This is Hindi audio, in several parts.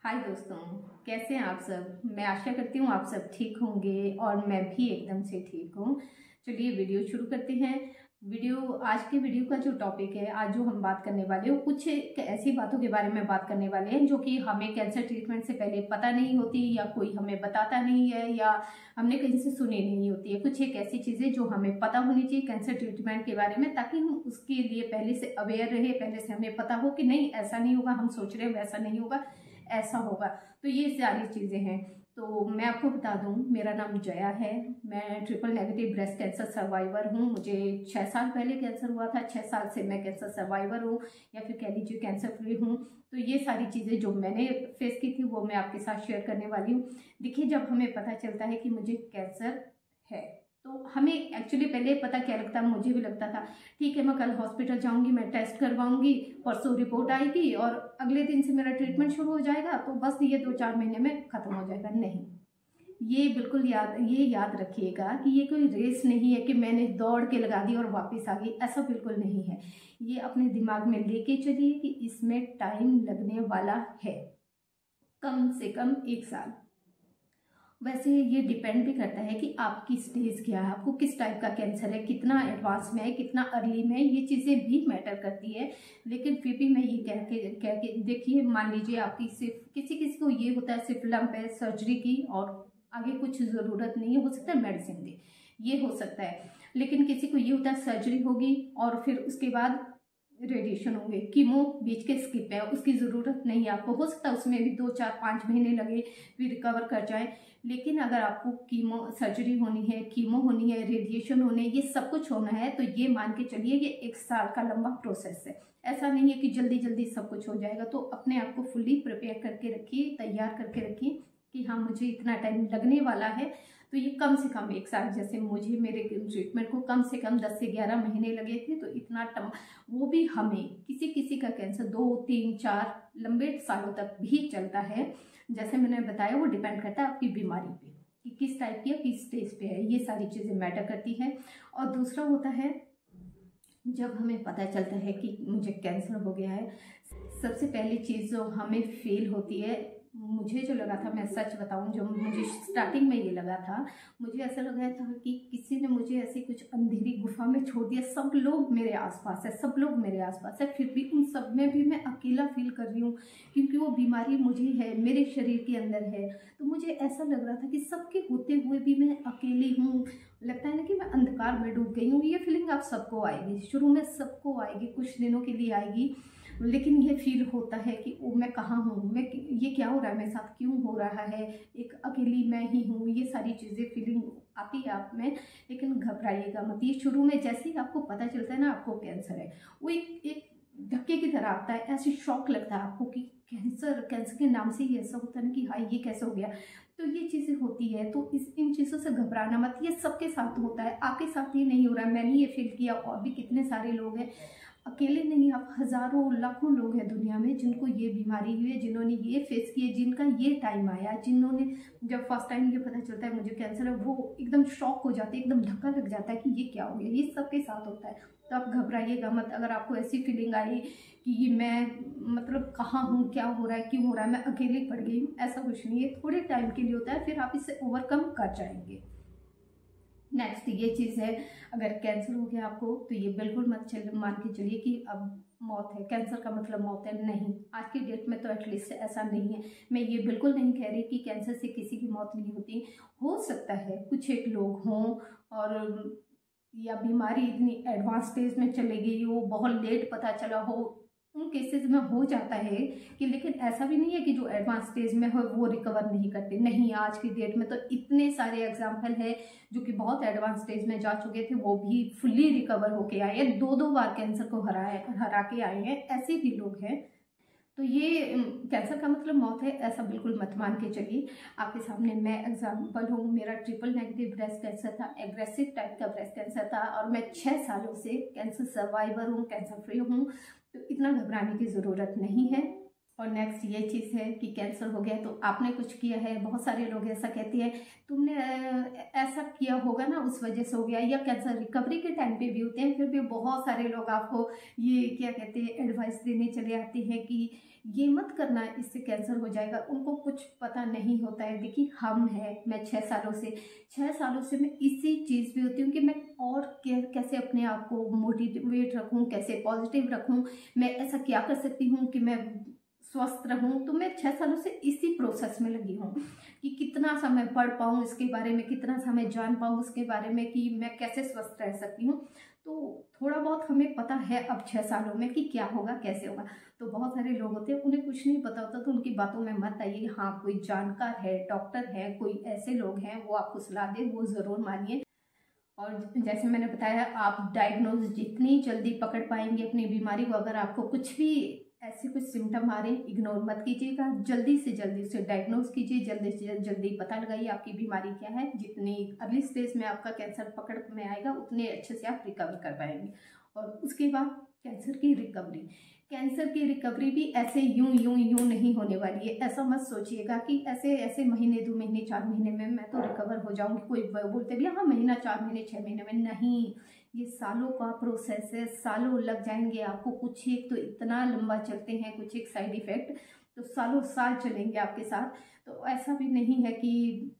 हाय दोस्तों, कैसे हैं आप सब। मैं आशा करती हूँ आप सब ठीक होंगे और मैं भी एकदम से ठीक हूँ। चलिए वीडियो शुरू करते हैं। आज के वीडियो का जो टॉपिक है, आज जो हम बात करने वाले हैं, कुछ ऐसी बातों के बारे में बात करने वाले हैं जो कि हमें कैंसर ट्रीटमेंट से पहले पता नहीं होती, या कोई हमें बताता नहीं है, या हमने कहीं से सुनी नहीं होती है। कुछ एक ऐसी चीज़ें जो हमें पता होनी चाहिए कैंसर ट्रीटमेंट के बारे में, ताकि हम उसके लिए पहले से अवेयर रहे, पहले से हमें पता हो कि नहीं ऐसा नहीं होगा, हम सोच रहे हैं वैसा नहीं होगा, ऐसा होगा। तो ये सारी चीज़ें हैं। तो मैं आपको बता दूं, मेरा नाम जया है। मैं triple negative breast cancer survivor हूँ। मुझे 6 साल पहले कैंसर हुआ था। 6 साल से मैं कैंसर सर्वाइवर हूँ, या फिर कह लीजिए कैंसर फ्री हूँ। तो ये सारी चीज़ें जो मैंने फेस की थी वो मैं आपके साथ शेयर करने वाली हूँ। देखिए, जब हमें पता चलता है कि मुझे कैंसर है, तो हमें एक्चुअली पहले पता क्या लगता है, मुझे भी लगता था ठीक है मैं कल हॉस्पिटल जाऊंगी, मैं टेस्ट करवाऊंगी, परसों रिपोर्ट आएगी और अगले दिन से मेरा ट्रीटमेंट शुरू हो जाएगा, तो बस ये 2-4 महीने में खत्म हो जाएगा। नहीं, ये बिल्कुल याद रखिएगा कि ये कोई रेस नहीं है कि मैंने दौड़ के लगा दी और वापस आ गई, ऐसा बिल्कुल नहीं है। ये अपने दिमाग में लेके चलिए कि इसमें टाइम लगने वाला है, कम से कम 1 साल। वैसे ये डिपेंड भी करता है कि आपकी स्टेज क्या है, आपको किस टाइप का कैंसर है, कितना एडवांस में है, कितना अर्ली में है, ये चीज़ें भी मैटर करती है। लेकिन फिर भी मैं ये कह के देखिए, मान लीजिए आपकी सिर्फ किसी किसी को ये होता है सिर्फ लंप है, सर्जरी की और आगे कुछ ज़रूरत नहीं है, हो सकता है मेडिसिन दे, ये हो सकता है। लेकिन किसी को ये होता है सर्जरी होगी और फिर उसके बाद रेडिएशन होंगे, कीमो बीच के स्किप है, उसकी ज़रूरत नहीं है आपको। हो सकता है उसमें भी 2-4-5 महीने लगे, फिर रिकवर कर जाए। लेकिन अगर आपको कीमो सर्जरी होनी है, कीमो होनी है, रेडिएशन होने, ये सब कुछ होना है, तो ये मान के चलिए ये 1 साल का लंबा प्रोसेस है। ऐसा नहीं है कि जल्दी जल्दी सब कुछ हो जाएगा। तो अपने आप को फुल्ली प्रिपेयर करके रखिए, तैयार करके रखिए कि हाँ मुझे इतना टाइम लगने वाला है। तो ये कम से कम 1 साल, जैसे मुझे मेरे ट्रीटमेंट को कम से कम 10 से 11 महीने लगे थे, तो इतना वो भी हमें किसी किसी का कैंसर 2-3-4 लंबे सालों तक भी चलता है। जैसे मैंने बताया, वो डिपेंड करता है आपकी बीमारी पे कि किस टाइप की है, किस स्टेज पे है, ये सारी चीज़ें मैटर करती है। और दूसरा होता है, जब हमें पता चलता है कि मुझे कैंसर हो गया है, सबसे पहली चीज़ जो हमें फील होती है, मुझे जो लगा था, मैं सच बताऊं, जो मुझे स्टार्टिंग में ये लगा था, मुझे ऐसा लग रहा था कि किसी ने मुझे ऐसी कुछ अंधेरी गुफा में छोड़ दिया। सब लोग मेरे आसपास है, सब लोग मेरे आसपास है, फिर भी उन सब में भी मैं अकेला फील कर रही हूँ, क्योंकि वो बीमारी मुझे है, मेरे शरीर के अंदर है। तो मुझे ऐसा लग रहा था कि सबके होते हुए भी मैं अकेली हूँ। लगता है ना कि मैं अंधकार में डूब गई हूँ। ये फीलिंग आप सबको आएगी, शुरू में सबको आएगी, कुछ दिनों के लिए आएगी। लेकिन ये फील होता है कि ओ मैं कहाँ हूँ, मैं ये क्या हो रहा है, मेरे साथ क्यों हो रहा है, एक अकेली मैं ही हूँ, ये सारी चीज़ें फीलिंग आती है आप में। लेकिन घबराइएगा मत। ये शुरू में जैसे ही आपको पता चलता है ना आपको कैंसर है, वो एक धक्के की तरह आता है, ऐसे शॉक लगता है आपको कि कैंसर के नाम से ही ऐसा होता है ना कि हाय ये कैसे हो गया। तो ये चीज़ें होती है, तो इन चीज़ों से घबराना मत। ये सबके साथ होता है, आपके साथ ही नहीं हो रहा है, मैंने ये फील किया, और भी कितने सारे लोग हैं, अकेले नहीं, आप हजारों लाखों लोग हैं दुनिया में जिनको ये बीमारी हुई है, जिन्होंने ये फेस किया, जिनका ये टाइम आया, जिन्होंने जब फर्स्ट टाइम ये पता चलता है मुझे कैंसर है, वो एकदम शॉक हो जाते हैं, एकदम धक्का लग जाता है कि ये क्या हो गया। ये सबके साथ होता है, तो आप घबराइएगा मत। अगर आपको ऐसी फीलिंग आई कि ये मैं मतलब कहाँ हूँ, क्या हो रहा है, क्यों हो रहा है, मैं अकेले पड़ गई हूँ, ऐसा कुछ नहीं है। थोड़े टाइम के लिए होता है, फिर आप इसे ओवरकम कर जाएंगे। नेक्स्ट ये चीज़ है, अगर कैंसर हो गया आपको, तो ये बिल्कुल मत मान के चलिए कि अब मौत है, कैंसर का मतलब मौत है। नहीं, आज की डेट में तो एटलीस्ट ऐसा नहीं है। मैं ये बिल्कुल नहीं कह रही कि कैंसर से किसी की मौत नहीं होती। हो सकता है कुछ एक लोग हों, और या बीमारी इतनी एडवांस स्टेज में चली गई हो, बहुत लेट पता चला हो, उन केसेस में हो जाता है कि। लेकिन ऐसा भी नहीं है कि जो एडवांस स्टेज में हो वो रिकवर नहीं करते। नहीं, आज की डेट में तो इतने सारे एग्जाम्पल है जो कि बहुत एडवांस स्टेज में जा चुके थे, वो भी फुल्ली रिकवर होके आए हैं, 2-2 बार कैंसर को हरा के आए हैं, ऐसे भी लोग हैं। तो ये कैंसर का मतलब मौत है, ऐसा बिल्कुल मत मान के चलिए। आपके सामने मैं एग्जाम्पल हूँ, मेरा ट्रिपल नेगेटिव ब्रेस्ट कैंसर था, एग्रेसिव टाइप का ब्रेस्ट कैंसर था, और मैं 6 सालों से कैंसर सर्वाइवर हूँ, कैंसर फ्री हूँ। तो इतना घबराने की ज़रूरत नहीं है। और नेक्स्ट ये चीज़ है कि कैंसर हो गया तो आपने कुछ किया है। बहुत सारे लोग ऐसा कहते हैं तुमने ऐसा किया होगा ना उस वजह से हो गया, या कैंसर रिकवरी के टाइम पे भी होते हैं, फिर भी बहुत सारे लोग आपको ये क्या कहते हैं एडवाइस देने चले आते हैं कि ये मत करना, इससे कैंसर हो जाएगा। उनको कुछ पता नहीं होता है। देखिए हम हैं, मैं 6 सालों से मैं इसी चीज़ पे होती हूँ कि मैं और कैसे अपने आप को मोटिवेट रखूँ, कैसे पॉजिटिव रखूँ, मैं ऐसा क्या कर सकती हूँ कि मैं स्वस्थ रहूं। तो मैं 6 सालों से इसी प्रोसेस में लगी हूँ कि कितना समय पढ़ पाऊँ इसके बारे में, कितना समय जान पाऊँ उसके बारे में कि मैं कैसे स्वस्थ रह सकती हूँ। तो थोड़ा बहुत हमें पता है अब 6 सालों में कि क्या होगा कैसे होगा। तो बहुत सारे लोग होते हैं उन्हें कुछ नहीं पता होता, तो उनकी बातों में मत आइए। हाँ कोई जानकार है, डॉक्टर है, कोई ऐसे लोग हैं वो आपको सलाह दे, वो ज़रूर मानिए। और जैसे मैंने बताया आप डायग्नोज जितनी जल्दी पकड़ पाएंगे अपनी बीमारी को, अगर आपको कुछ भी ऐसे कुछ सिम्टम आ रहे हैं इग्नोर मत कीजिएगा, जल्दी से जल्दी उसे डायग्नोज कीजिए, जल्दी से जल्दी पता लगाइए आपकी बीमारी क्या है। जितनी अर्ली स्टेज में आपका कैंसर पकड़ में आएगा उतने अच्छे से आप रिकवर कर पाएंगे। और उसके बाद कैंसर की रिकवरी भी ऐसे यूं नहीं होने वाली है। ऐसा मत सोचिएगा कि ऐसे महीने 2 महीने 4 महीने में मैं तो रिकवर हो जाऊंगी। कोई बोलते भी हाँ महीना 4 महीने 6 महीने में, नहीं, ये सालों का प्रोसेस है, सालों लग जाएंगे आपको। कुछ एक तो इतना लंबा चलते हैं, कुछ एक साइड इफेक्ट तो सालों साल चलेंगे आपके साथ। तो ऐसा भी नहीं है कि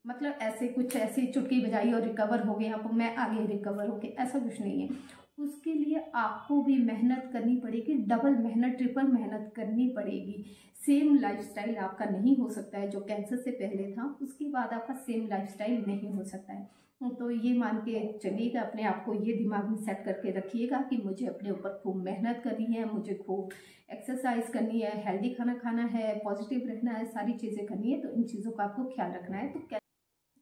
मतलब ऐसे चुटकी बजाई और रिकवर हो गए आप, मैं आगे रिकवर हो गए, ऐसा कुछ नहीं है। उसके लिए आपको भी मेहनत करनी पड़ेगी, डबल मेहनत ट्रिपल मेहनत करनी पड़ेगी। सेम लाइफस्टाइल आपका नहीं हो सकता है जो कैंसर से पहले था, उसके बाद आपका सेम लाइफस्टाइल नहीं हो सकता है। तो ये मान के चलिएगा, अपने आप को ये दिमाग में सेट करके रखिएगा कि मुझे अपने ऊपर खूब मेहनत करनी है, मुझे खूब एक्सरसाइज करनी है, हेल्दी खाना खाना है, पॉजिटिव रहना है, सारी चीज़ें करनी है। तो इन चीज़ों का आपको ख्याल रखना है। तो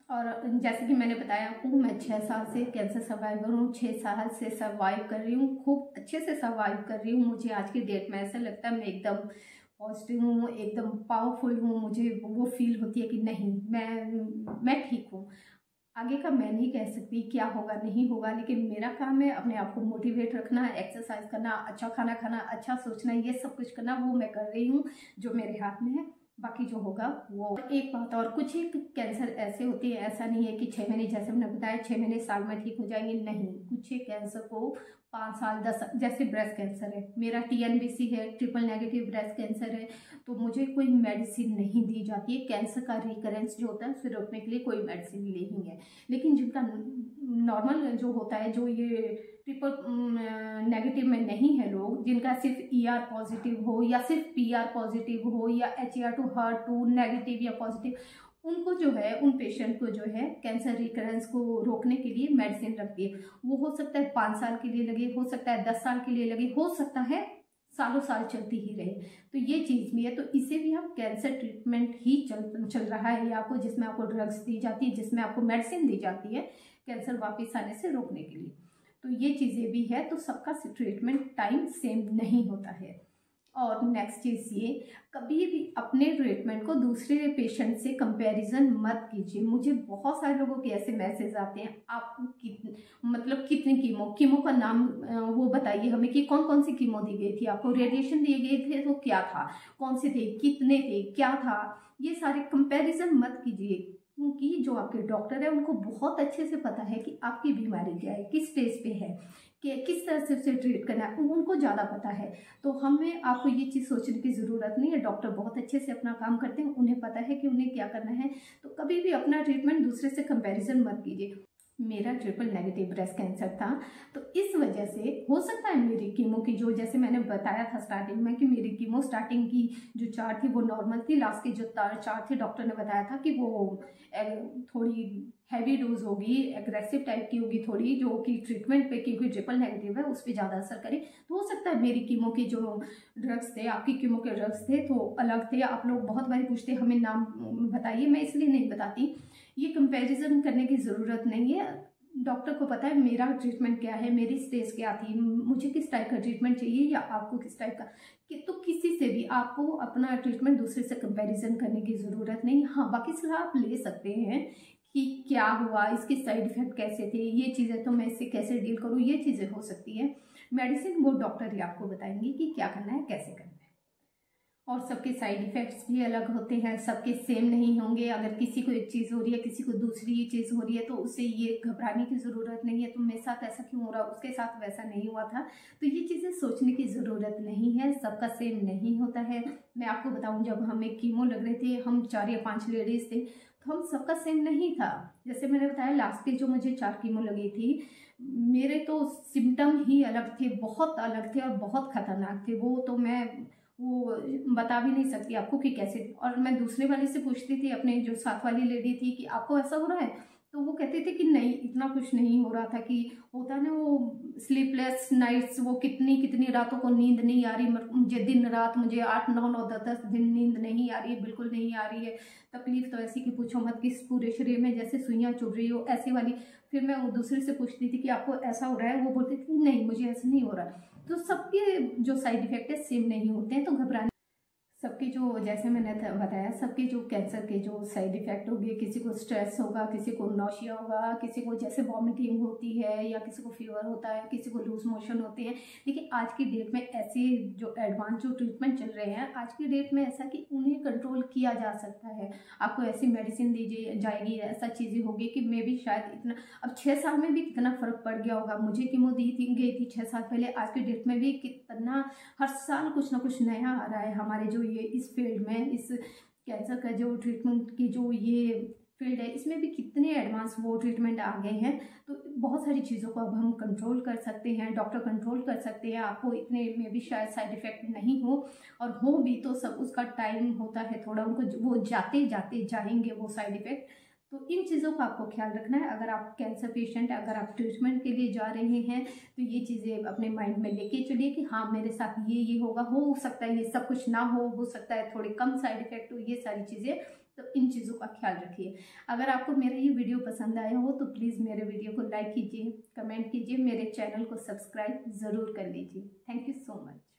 और जैसे कि मैंने बताया आपको मैं 6 साल से कैंसर सर्वाइवर हूँ, 6 साल से सर्वाइव कर रही हूँ, खूब अच्छे से सर्वाइव कर रही हूँ। मुझे आज की डेट में ऐसा लगता है मैं एकदम पॉजिटिव हूँ, एकदम पावरफुल हूँ। मुझे वो फील होती है कि नहीं मैं ठीक हूँ। आगे का मैं नहीं कह सकती क्या होगा नहीं होगा, लेकिन मेरा काम है अपने आप को मोटिवेट रखना, एक्सरसाइज करना, अच्छा खाना खाना, अच्छा सोचना, ये सब कुछ करना वो मैं कर रही हूँ जो मेरे हाथ में है। बाकी जो होगा वो एक बात। और कुछ एक कैंसर ऐसे होते हैं, ऐसा नहीं है कि 6 महीने जैसे हमने बताया 6 महीने साल में ठीक हो जाएंगे, नहीं। कुछ एक कैंसर को 5 साल 10 साल, जैसे ब्रेस्ट कैंसर है, मेरा TNBC है, ट्रिपल नेगेटिव ब्रेस्ट कैंसर है, तो मुझे कोई मेडिसिन नहीं दी जाती है। कैंसर का रिकरेंस जो होता है उसे रोकने के लिए कोई मेडिसिन नहीं है। लेकिन जिनका नॉर्मल जो होता है, जो ये ट्रिपल नेगेटिव में नहीं है लोग, जिनका सिर्फ ER पॉजिटिव हो या सिर्फ PR पॉजिटिव हो या HER2 HER2 नेगेटिव या पॉजिटिव, उनको जो है, उन पेशेंट को जो है कैंसर रिकरेंस को रोकने के लिए मेडिसिन रखती है। वो हो सकता है 5 साल के लिए लगे, हो सकता है 10 साल के लिए लगे, हो सकता है सालों साल चलती ही रहे। तो ये चीज़ भी है। तो इसे भी हम कैंसर ट्रीटमेंट ही चल रहा है ये आपको, जिसमें आपको ड्रग्स दी जाती है, जिसमें आपको मेडिसिन दी जाती है कैंसर वापस आने से रोकने के लिए। तो ये चीज़ें भी है। तो सबका ट्रीटमेंट टाइम सेम नहीं होता है। और नेक्स्ट चीज़ ये, कभी भी अपने ट्रीटमेंट को दूसरे पेशेंट से कंपैरिजन मत कीजिए। मुझे बहुत सारे लोगों के ऐसे मैसेज आते हैं, आपको कितनी कीमो का नाम वो बताइए हमें कि कौन कौन सी कीमो दी गई थी, आपको रेडिएशन दिए गए थे तो क्या था, कौन से थे, कितने थे, क्या था। ये सारे कंपैरिजन मत कीजिए, क्योंकि जो आपके डॉक्टर है उनको बहुत अच्छे से पता है कि आपकी बीमारी क्या है, किस स्टेज पे है, कि किस तरह से उसे ट्रीट करना है, उनको ज़्यादा पता है। तो हमें आपको ये चीज़ सोचने की ज़रूरत नहीं है। डॉक्टर बहुत अच्छे से अपना काम करते हैं, उन्हें पता है कि उन्हें क्या करना है। तो कभी भी अपना ट्रीटमेंट दूसरे से कंपैरिजन मत कीजिए। मेरा ट्रिपल नेगेटिव ब्रेस्ट कैंसर था, तो इस वजह से हो सकता है मेरी कीमो की, जो जैसे मैंने बताया था स्टार्टिंग में कि मेरी कीमो स्टार्टिंग की जो चार्ट थी वो नॉर्मल थी, लास्ट की जो चार्ट थी डॉक्टर ने बताया था कि वो थोड़ी हैवी डोज होगी, एग्रेसिव टाइप की होगी थोड़ी, जो कि ट्रीटमेंट पे, क्योंकि ट्रिपल नेगेटिव है, उस पर ज़्यादा असर करे। तो हो सकता है मेरी कीमो के जो ड्रग्स थे, आपकी कीमो के ड्रग्स थे तो अलग थे। आप लोग बहुत बार पूछते हमें नाम बताइए, मैं इसलिए नहीं बताती। ये कंपैरिजन करने की ज़रूरत नहीं है। डॉक्टर को पता है मेरा ट्रीटमेंट क्या है, मेरी स्टेज क्या थी, मुझे किस टाइप का ट्रीटमेंट चाहिए या आपको किस टाइप का, तो किसी से भी आपको अपना ट्रीटमेंट दूसरे से कंपैरिजन करने की ज़रूरत नहीं। हाँ, बाकी सलाह आप ले सकते हैं कि क्या हुआ, इसके साइड इफेक्ट कैसे थे, ये चीज़ें तो मैं इससे कैसे डील करूँ, ये चीज़ें हो सकती है। मेडिसिन वो डॉक्टर ही आपको बताएंगे कि क्या करना है, कैसे करना है। और सबके साइड इफ़ेक्ट्स भी अलग होते हैं, सबके सेम नहीं होंगे। अगर किसी को एक चीज़ हो रही है, किसी को दूसरी चीज़ हो रही है, तो उससे ये घबराने की ज़रूरत नहीं है तो मेरे साथ ऐसा क्यों हो रहा, उसके साथ वैसा नहीं हुआ था। तो ये चीज़ें सोचने की ज़रूरत नहीं है, सबका सेम नहीं होता है। मैं आपको बताऊं, जब हमें कीमो लग रहे थे, हम 4 या 5 लेडीज़ थे, तो हम सबका सेम नहीं था। जैसे मैंने बताया, लास्ट के जो मुझे 4 कीमो लगी थी, मेरे तो सिम्टम ही अलग थे, बहुत अलग थे और बहुत खतरनाक थे। वो बता भी नहीं सकती आपको कि कैसे। और मैं दूसरे वाले से पूछती थी, अपने जो साथ वाली लेडी थी, कि आपको ऐसा हो रहा है, तो वो कहते थे कि नहीं, इतना कुछ नहीं हो रहा था। कि होता ना वो स्लीपलेस नाइट्स, वो कितनी कितनी रातों को नींद नहीं आ रही मुझे, दिन रात मुझे 8 9 9 10 दिन नींद नहीं आ रही है, बिल्कुल नहीं आ रही है। तकलीफ तो ऐसी कि पूछो मत, कि पूरे शरीर में जैसे सुइयां चुभ रही हो, ऐसी वाली। फिर मैं वो दूसरे से पूछती थी कि आपको ऐसा हो रहा है, वो बोलती थी नहीं, मुझे ऐसा नहीं हो रहा। तो सबके जो साइड इफेक्ट है सेम नहीं होते हैं, तो घबराने सबके जो, जैसे मैंने बताया, सबके जो कैंसर के जो साइड इफ़ेक्ट होंगे, किसी को स्ट्रेस होगा, किसी को नौशिया होगा, किसी को जैसे वॉमिटिंग होती है, या किसी को फीवर होता है, किसी को लूज मोशन होते हैं। लेकिन आज की डेट में ऐसे जो एडवांस जो ट्रीटमेंट चल रहे हैं आज की डेट में, ऐसा कि उन्हें कंट्रोल किया जा सकता है। आपको ऐसी मेडिसिन दी जाएगी, ऐसा चीज़ें होगी कि मे भी शायद इतना, अब 6 साल में भी कितना फ़र्क पड़ गया होगा। मुझे कीमो गई थी 6 साल पहले, आज की डेट में भी कितना, हर साल कुछ ना कुछ नया आ रहा है हमारे जो ये इस फील्ड में, इस कैंसर का जो ट्रीटमेंट की जो ये फील्ड है, इसमें भी कितने एडवांस वो ट्रीटमेंट आ गए हैं। तो बहुत सारी चीज़ों को अब हम कंट्रोल कर सकते हैं, डॉक्टर कंट्रोल कर सकते हैं। आपको इतने में भी शायद साइड इफ़ेक्ट नहीं हो, और हो भी तो सब उसका टाइम होता है थोड़ा, उनको वो जाते जाते जाएंगे वो साइड इफ़ेक्ट। तो इन चीज़ों का आपको ख्याल रखना है। अगर आप कैंसर पेशेंट है, अगर आप ट्रीटमेंट के लिए जा रहे हैं, तो ये चीज़ें अपने माइंड में लेके चलिए कि हाँ, मेरे साथ ये होगा, हो सकता है ये सब कुछ ना हो सकता है थोड़े कम साइड इफ़ेक्ट हो, ये सारी चीज़ें। तो इन चीज़ों का ख्याल रखिए। अगर आपको मेरा ये वीडियो पसंद आया हो तो प्लीज़ मेरे वीडियो को लाइक कीजिए, कमेंट कीजिए, मेरे चैनल को सब्सक्राइब ज़रूर कर लीजिए। Thank you so much.